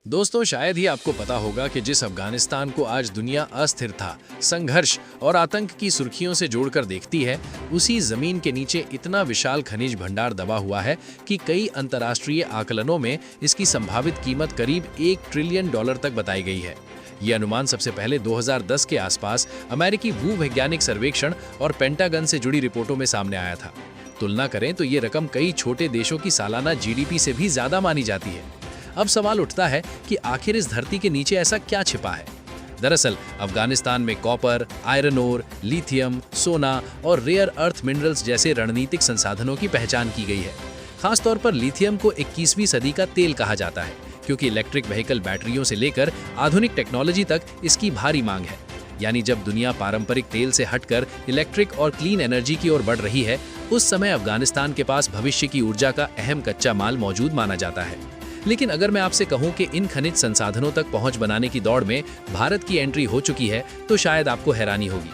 दोस्तों, शायद ही आपको पता होगा कि जिस अफगानिस्तान को आज दुनिया अस्थिरता, संघर्ष और आतंक की सुर्खियों से जोड़कर देखती है, उसी जमीन के नीचे इतना विशाल खनिज भंडार दबा हुआ है कि कई अंतर्राष्ट्रीय आकलनों में इसकी संभावित कीमत करीब $1 ट्रिलियन तक बताई गई है। ये अनुमान सबसे पहले 2010 के आसपास अमेरिकी भूवैज्ञानिक सर्वेक्षण और पेंटागन से जुड़ी रिपोर्टों में सामने आया था। तुलना करें तो ये रकम कई छोटे देशों की सालाना जीडीपी से भी ज्यादा मानी जाती है। अब सवाल उठता है कि आखिर इस धरती के नीचे ऐसा क्या छिपा है। दरअसल अफगानिस्तान में कॉपर, आयरन ओर, लिथियम, सोना और रेयर अर्थ मिनरल्स जैसे रणनीतिक संसाधनों की पहचान की गई है। खासतौर पर लिथियम को 21वीं सदी का तेल कहा जाता है, क्योंकि इलेक्ट्रिक व्हीकल बैटरियों से लेकर आधुनिक टेक्नोलॉजी तक इसकी भारी मांग है। यानी जब दुनिया पारंपरिक तेल से हटकर इलेक्ट्रिक और क्लीन एनर्जी की ओर बढ़ रही है, उस समय अफगानिस्तान के पास भविष्य की ऊर्जा का अहम कच्चा माल मौजूद माना जाता है। लेकिन अगर मैं आपसे कहूं कि इन खनिज संसाधनों तक पहुंच बनाने की दौड़ में भारत की एंट्री हो चुकी है, तो शायद आपको हैरानी होगी।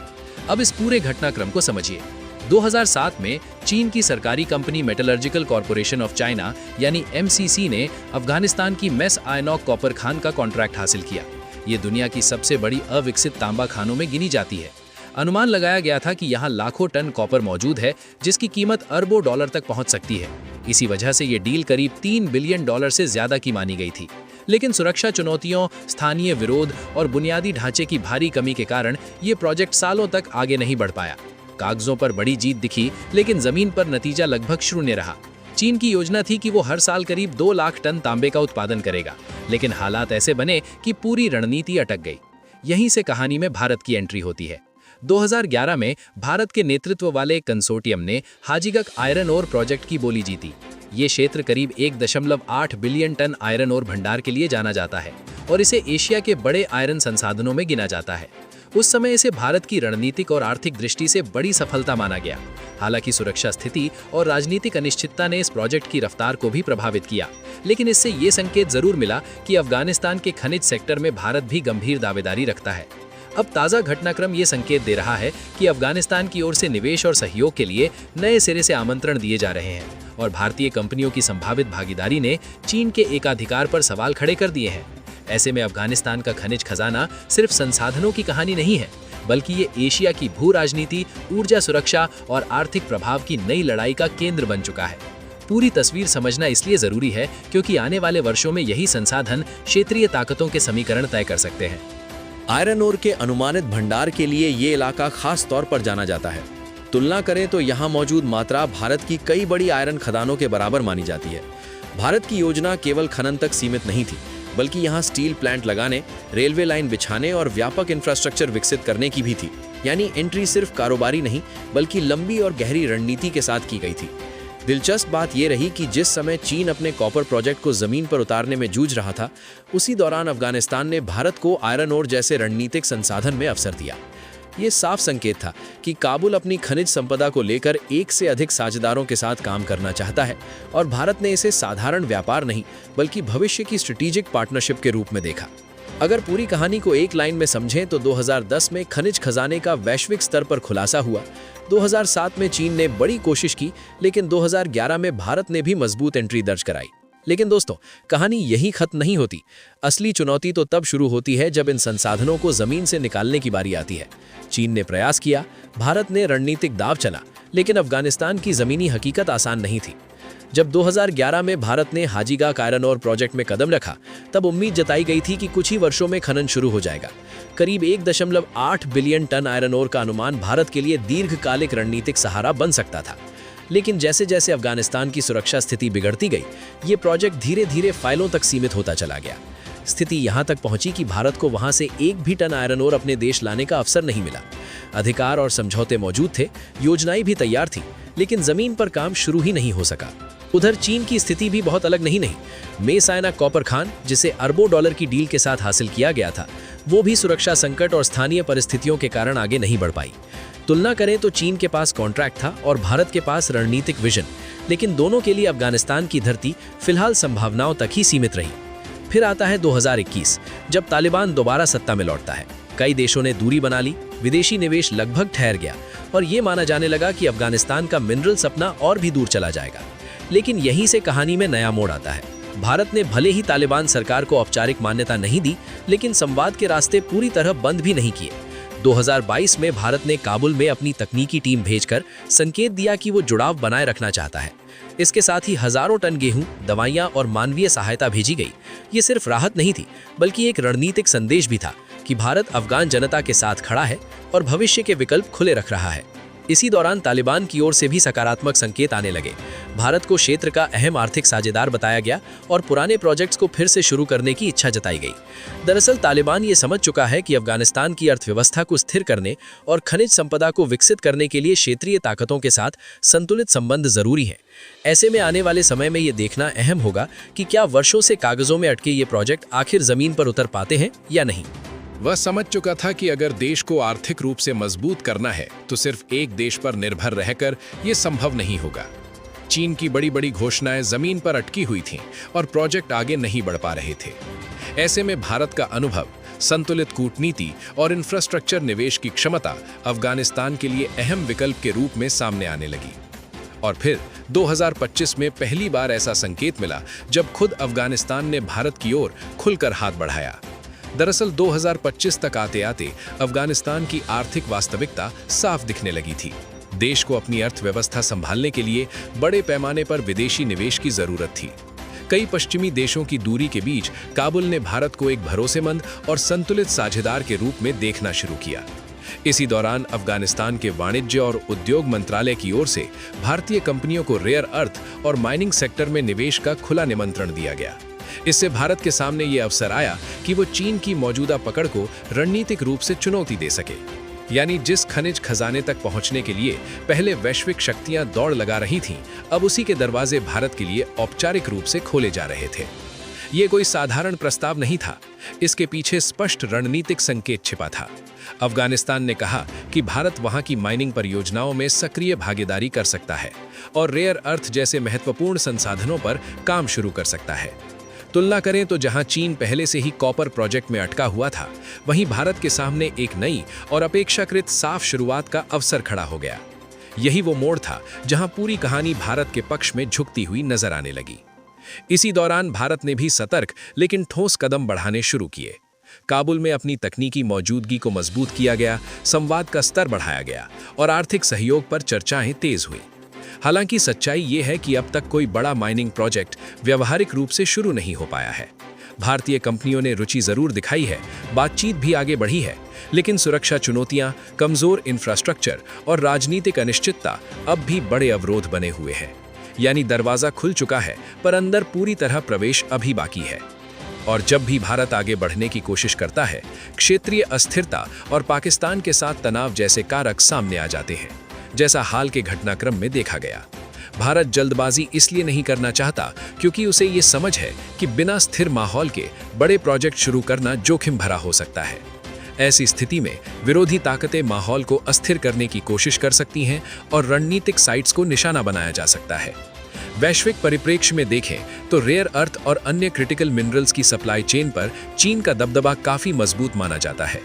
अब इस पूरे घटनाक्रम को समझिए। 2007 में चीन की सरकारी company metallurgical corporation of China यानी MCC ने अफगानिस्तान की मेस आयनॉक कॉपर खान का कॉन्ट्रैक्ट हासिल किया। ये दुनिया की सबसे बड़ी अविकसित तांबा खानों में गिनी जाती है। अनुमान लगाया गया था कि यहाँ लाखों टन कॉपर मौजूद है, जिसकी कीमत अरबों डॉलर तक पहुंच सकती है। इसी वजह से ये डील करीब $3 बिलियन से ज्यादा की मानी गई थी। लेकिन सुरक्षा चुनौतियों, स्थानीय विरोध और बुनियादी ढांचे की भारी कमी के कारण ये प्रोजेक्ट सालों तक आगे नहीं बढ़ पाया। कागजों पर बड़ी जीत दिखी, लेकिन जमीन पर नतीजा लगभग शून्य रहा। चीन की योजना थी कि वो हर साल करीब 2 लाख टन तांबे का उत्पादन करेगा, लेकिन हालात ऐसे बने कि पूरी रणनीति अटक गई। यहीं से कहानी में भारत की एंट्री होती है। 2011 में भारत के नेतृत्व वाले कंसोर्टियम ने हाजीगक आयरन ओर प्रोजेक्ट की बोली जीती। ये क्षेत्र करीब 1.8 बिलियन टन आयरन ओर भंडार के लिए जाना जाता है और इसे एशिया के बड़े आयरन संसाधनों में गिना जाता है। उस समय इसे भारत की रणनीतिक और आर्थिक दृष्टि से बड़ी सफलता माना गया। हालांकि सुरक्षा स्थिति और राजनीतिक अनिश्चितता ने इस प्रोजेक्ट की रफ्तार को भी प्रभावित किया, लेकिन इससे ये संकेत जरूर मिला कि अफगानिस्तान के खनिज सेक्टर में भारत भी गंभीर दावेदारी रखता है। अब ताज़ा घटनाक्रम ये संकेत दे रहा है कि अफगानिस्तान की ओर से निवेश और सहयोग के लिए नए सिरे से आमंत्रण दिए जा रहे हैं और भारतीय कंपनियों की संभावित भागीदारी ने चीन के एकाधिकार पर सवाल खड़े कर दिए हैं। ऐसे में अफगानिस्तान का खनिज खजाना सिर्फ संसाधनों की कहानी नहीं है, बल्कि ये एशिया की भू राजनीति, ऊर्जा सुरक्षा और आर्थिक प्रभाव की नई लड़ाई का केंद्र बन चुका है। पूरी तस्वीर समझना इसलिए जरूरी है क्योंकि आने वाले वर्षों में यही संसाधन क्षेत्रीय ताकतों के समीकरण तय कर सकते हैं। आयरन ओर के अनुमानित भंडार के लिए ये इलाका खास तौर पर जाना जाता है। तुलना करें तो यहाँ मौजूद मात्रा भारत की कई बड़ी आयरन खदानों के बराबर मानी जाती है। भारत की योजना केवल खनन तक सीमित नहीं थी, बल्कि यहाँ स्टील प्लांट लगाने, रेलवे लाइन बिछाने और व्यापक इंफ्रास्ट्रक्चर विकसित करने की भी थी। यानी एंट्री सिर्फ कारोबारी नहीं, बल्कि लंबी और गहरी रणनीति के साथ की गई थी। दिलचस्प बात यह रही कि जिस समय चीन अपने कॉपर प्रोजेक्ट को जमीन पर उतारने में जूझ रहा था, उसी दौरान अफगानिस्तान ने भारत को आयरन ओर जैसे रणनीतिक संसाधन में अवसर दिया। ये साफ संकेत था कि काबुल अपनी खनिज संपदा को लेकर एक से अधिक साझेदारों के साथ काम करना चाहता है और भारत ने इसे साधारण व्यापार नहीं, बल्कि भविष्य की स्ट्रेटेजिक पार्टनरशिप के रूप में देखा। अगर पूरी कहानी को एक लाइन में समझें तो 2010 में खनिज खजाने का वैश्विक स्तर पर खुलासा हुआ। 2007 में चीन ने बड़ी कोशिश की, लेकिन 2011 में भारत ने भी मजबूत एंट्री दर्ज कराई। लेकिन दोस्तों, कहानी यही खत्म नहीं होती। असली चुनौती तो तब शुरू होती है जब इन संसाधनों को जमीन से निकालने की बारी आती है। चीन ने प्रयास किया, भारत ने रणनीतिक दांव चला, लेकिन अफगानिस्तान की जमीनी हकीकत आसान नहीं थी। जब 2011 में भारत ने हाजीगक आयरन ओर प्रोजेक्ट में कदम रखा, तब उम्मीद जताई गई थी कि कुछ ही वर्षों में खनन शुरू हो जाएगा। करीब 1.8 बिलियन टन आयरन ओर का अनुमान भारत के लिए दीर्घकालिक रणनीतिक सहारा बन सकता था। लेकिन जैसे जैसे अफगानिस्तान की सुरक्षा स्थिति बिगड़ती गई, ये प्रोजेक्ट धीरे धीरे फाइलों तक सीमित होता चला गया। स्थिति यहाँ तक पहुंची कि भारत को वहां से एक भी टन आयरन ओर अपने देश लाने का अवसर नहीं मिला। अधिकार और समझौते मौजूद थे, योजनाएं भी तैयार थी, लेकिन जमीन पर काम शुरू ही नहीं हो सका। उधर चीन की स्थिति भी बहुत अलग नहीं। मेस आयनॉक कॉपर खान, जिसे अरबों डॉलर की डील के साथ हासिल किया गया था, वो भी सुरक्षा संकट और स्थानीय परिस्थितियों के कारण आगे नहीं बढ़ पाई। तुलना करें तो चीन के पास कॉन्ट्रैक्ट था और भारत के पास रणनीतिक विजन, लेकिन दोनों के लिए अफगानिस्तान की धरती फिलहाल संभावनाओं तक ही सीमित रही। फिर आता है 2021, जब तालिबान दोबारा सत्ता में लौटता है। कई देशों ने दूरी बना ली, विदेशी निवेश लगभग ठहर गया और ये माना जाने लगा कि अफगानिस्तान का मिनरल सपना और भी दूर चला जाएगा। लेकिन यहीं से कहानी में नया मोड़ आता है। भारत ने भले ही तालिबान सरकार को औपचारिक मान्यता नहीं दी, लेकिन संवाद के रास्ते पूरी तरह बंद भी नहीं किए। 2022 में भारत ने काबुल में अपनी तकनीकी टीम भेजकर संकेत दिया कि वो जुड़ाव बनाए रखना चाहता है। इसके साथ ही हजारों टन गेहूं, दवाइयां और मानवीय सहायता भेजी गई। ये सिर्फ राहत नहीं थी, बल्कि एक रणनीतिक संदेश भी था कि भारत अफगान जनता के साथ खड़ा है और भविष्य के विकल्प खुले रख रहा है। इसी दौरान तालिबान की ओर से भी सकारात्मक संकेत आने लगे। भारत को क्षेत्र का अहम आर्थिक साझेदार बताया गया और पुराने प्रोजेक्ट्स को फिर से शुरू करने की इच्छा जताई गई। दरअसल तालिबान ये समझ चुका है कि अफगानिस्तान की अर्थव्यवस्था को स्थिर करने और खनिज संपदा को विकसित करने के लिए क्षेत्रीय ताकतों के साथ संतुलित संबंध जरूरी है। ऐसे में आने वाले समय में ये देखना अहम होगा कि क्या वर्षों से कागजों में अटके ये प्रोजेक्ट आखिर जमीन पर उतर पाते हैं या नहीं। वह समझ चुका था कि अगर देश को आर्थिक रूप से मजबूत करना है तो सिर्फ एक देश पर निर्भर रहकर यह संभव नहीं होगा। चीन की बड़ी बड़ी घोषणाएं जमीन पर अटकी हुई थीं और प्रोजेक्ट आगे नहीं बढ़ पा रहे थे। ऐसे में भारत का अनुभव, संतुलित कूटनीति और इंफ्रास्ट्रक्चर निवेश की क्षमता अफगानिस्तान के लिए अहम विकल्प के रूप में सामने आने लगी। और फिर 2025 में पहली बार ऐसा संकेत मिला जब खुद अफगानिस्तान ने भारत की ओर खुलकर हाथ बढ़ाया। दरअसल 2025 तक आते आते अफगानिस्तान की आर्थिक वास्तविकता साफ दिखने लगी थी। देश को अपनी अर्थव्यवस्था संभालने के लिए बड़े पैमाने पर विदेशी निवेश की जरूरत थी। कई पश्चिमी देशों की दूरी के बीच काबुल ने भारत को एक भरोसेमंद और संतुलित साझेदार के रूप में देखना शुरू किया। इसी दौरान अफगानिस्तान के वाणिज्य और उद्योग मंत्रालय की ओर से भारतीय कंपनियों को रेयर अर्थ और माइनिंग सेक्टर में निवेश का खुला निमंत्रण दिया गया। इससे भारत के सामने ये अवसर आया कि वो चीन की मौजूदा पकड़ को रणनीतिक रूप से चुनौती दे सके। यानी जिस खनिज खजाने तक पहुंचने के लिए पहले वैश्विक शक्तियां दौड़ लगा रही थीं, अब उसी के दरवाजे भारत के लिए औपचारिक रूप से खोले जा रहे थे। ये कोई साधारण प्रस्ताव नहीं था, इसके पीछे स्पष्ट रणनीतिक संकेत छिपा था। अफगानिस्तान ने कहा कि भारत वहां की माइनिंग परियोजनाओं में सक्रिय भागीदारी कर सकता है और रेयर अर्थ जैसे महत्वपूर्ण संसाधनों पर काम शुरू कर सकता है। तुलना करें तो जहां चीन पहले से ही कॉपर प्रोजेक्ट में अटका हुआ था, वहीं भारत के सामने एक नई और अपेक्षाकृत साफ शुरुआत का अवसर खड़ा हो गया। यही वो मोड़ था जहां पूरी कहानी भारत के पक्ष में झुकती हुई नजर आने लगी। इसी दौरान भारत ने भी सतर्क लेकिन ठोस कदम बढ़ाने शुरू किए। काबुल में अपनी तकनीकी मौजूदगी को मजबूत किया गया, संवाद का स्तर बढ़ाया गया और आर्थिक सहयोग पर चर्चाएं तेज हुई। हालांकि सच्चाई ये है कि अब तक कोई बड़ा माइनिंग प्रोजेक्ट व्यावहारिक रूप से शुरू नहीं हो पाया है। भारतीय कंपनियों ने रुचि जरूर दिखाई है, बातचीत भी आगे बढ़ी है, लेकिन सुरक्षा चुनौतियां, कमजोर इंफ्रास्ट्रक्चर और राजनीतिक अनिश्चितता अब भी बड़े अवरोध बने हुए हैं। यानी दरवाजा खुल चुका है, पर अंदर पूरी तरह प्रवेश अभी बाकी है। और जब भी भारत आगे बढ़ने की कोशिश करता है, क्षेत्रीय अस्थिरता और पाकिस्तान के साथ तनाव जैसे कारक सामने आ जाते हैं, जैसा हाल के घटनाक्रम में देखा गया। भारत जल्दबाजी इसलिए नहीं करना चाहता क्योंकि उसे ये समझ है कि बिना स्थिर माहौल के बड़े प्रोजेक्ट शुरू करना जोखिम भरा हो सकता है। ऐसी स्थिति में विरोधी ताकतें माहौल को अस्थिर करने की कोशिश कर सकती हैं और रणनीतिक साइट्स को निशाना बनाया जा सकता है। वैश्विक परिप्रेक्ष्य में देखें तो रेयर अर्थ और अन्य क्रिटिकल मिनरल्स की सप्लाई चेन पर चीन का दबदबा काफी मजबूत माना जाता है।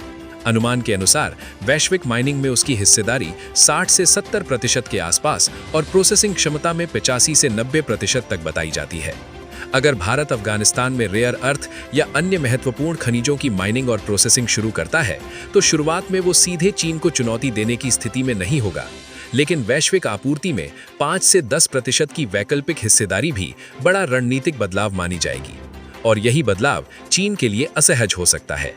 अनुमान के अनुसार वैश्विक माइनिंग में उसकी हिस्सेदारी 60 से 70% के आसपास और प्रोसेसिंग क्षमता में 85 से 90% तक बताई जाती है। अगर भारत अफगानिस्तान में रेयर अर्थ या अन्य महत्वपूर्ण खनिजों की माइनिंग और प्रोसेसिंग शुरू करता है, तो शुरुआत में वो सीधे चीन को चुनौती देने की स्थिति में नहीं होगा, लेकिन वैश्विक आपूर्ति में 5 से 10% की वैकल्पिक हिस्सेदारी भी बड़ा रणनीतिक बदलाव मानी जाएगी। और यही बदलाव चीन के लिए असहज हो सकता है।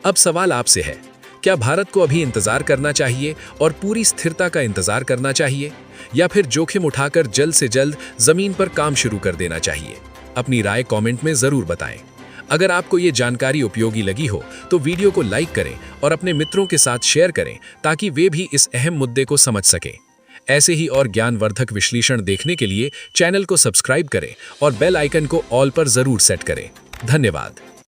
अब सवाल आपसे है, क्या भारत को अभी इंतजार करना चाहिए और पूरी स्थिरता का इंतजार करना चाहिए, या फिर जोखिम उठाकर जल्द से जल्द जमीन पर काम शुरू कर देना चाहिए? अपनी राय कमेंट में जरूर बताएं। अगर आपको ये जानकारी उपयोगी लगी हो तो वीडियो को लाइक करें और अपने मित्रों के साथ शेयर करें ताकि वे भी इस अहम मुद्दे को समझ सकें। ऐसे ही और ज्ञानवर्धक विश्लेषण देखने के लिए चैनल को सब्सक्राइब करें और बेल आइकन को ऑल पर जरूर सेट करें। धन्यवाद।